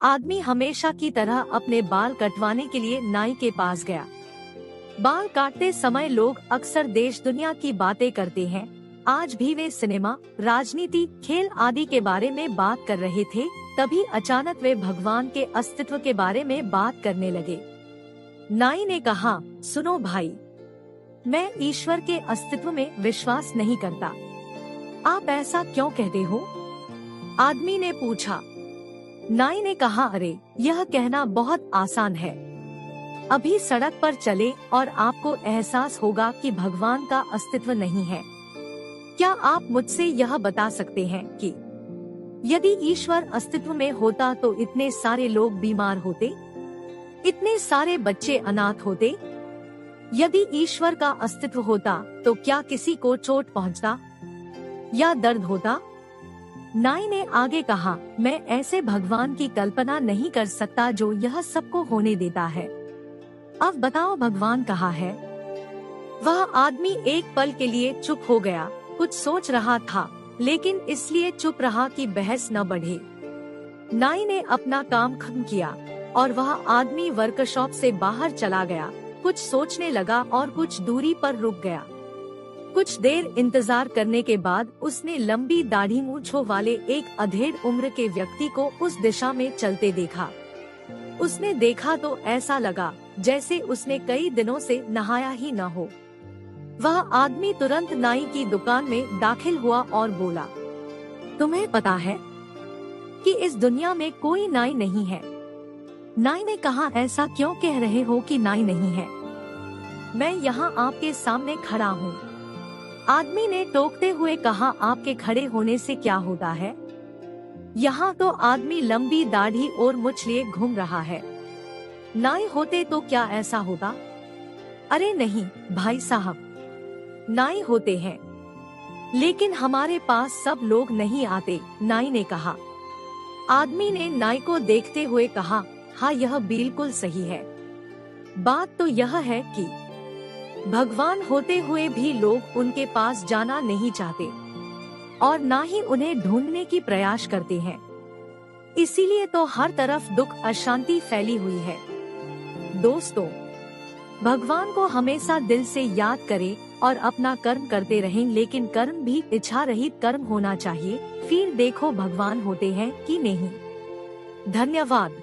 आदमी हमेशा की तरह अपने बाल कटवाने के लिए नाई के पास गया। बाल काटते समय लोग अक्सर देश दुनिया की बातें करते हैं। आज भी वे सिनेमा, राजनीति, खेल आदि के बारे में बात कर रहे थे। तभी अचानक वे भगवान के अस्तित्व के बारे में बात करने लगे। नाई ने कहा, सुनो भाई, मैं ईश्वर के अस्तित्व में विश्वास नहीं करता। आप ऐसा क्यों कहते हो? आदमी ने पूछा। नाई ने कहा, अरे यह कहना बहुत आसान है। अभी सड़क पर चले और आपको एहसास होगा कि भगवान का अस्तित्व नहीं है। क्या आप मुझसे यह बता सकते हैं कि यदि ईश्वर अस्तित्व में होता तो इतने सारे लोग बीमार होते, इतने सारे बच्चे अनाथ होते? यदि ईश्वर का अस्तित्व होता तो क्या किसी को चोट पहुंचता या दर्द होता? नाई ने आगे कहा, मैं ऐसे भगवान की कल्पना नहीं कर सकता जो यह सबको होने देता है। अब बताओ भगवान कहाँ है? वह आदमी एक पल के लिए चुप हो गया। कुछ सोच रहा था, लेकिन इसलिए चुप रहा कि बहस न बढ़े। नाई ने अपना काम खत्म किया और वह आदमी वर्कशॉप से बाहर चला गया। कुछ सोचने लगा और कुछ दूरी पर रुक गया। कुछ देर इंतजार करने के बाद उसने लंबी दाढ़ी मूंछों वाले एक अधेड़ उम्र के व्यक्ति को उस दिशा में चलते देखा। उसने देखा तो ऐसा लगा जैसे उसने कई दिनों से नहाया ही न हो। वह आदमी तुरंत नाई की दुकान में दाखिल हुआ और बोला, तुम्हें पता है कि इस दुनिया में कोई नाई नहीं है? नाई ने कहा, ऐसा क्यों कह रहे हो कि नाई नहीं है? मैं यहाँ आपके सामने खड़ा हूँ। आदमी ने टोकते हुए कहा, आपके खड़े होने से क्या होता है? यहाँ तो आदमी लंबी दाढ़ी और मूंछ लिए घूम रहा है। नाई होते तो क्या ऐसा होता? अरे नहीं भाई साहब, नाई होते हैं, लेकिन हमारे पास सब लोग नहीं आते, नाई ने कहा। आदमी ने नाई को देखते हुए कहा, हाँ यह बिल्कुल सही है। बात तो यह है कि भगवान होते हुए भी लोग उनके पास जाना नहीं चाहते और ना ही उन्हें ढूंढने की प्रयास करते हैं। इसीलिए तो हर तरफ दुख, अशांति फैली हुई है। दोस्तों, भगवान को हमेशा दिल से याद करें और अपना कर्म करते रहें, लेकिन कर्म भी इच्छा रहित कर्म होना चाहिए। फिर देखो भगवान होते हैं कि नहीं। धन्यवाद।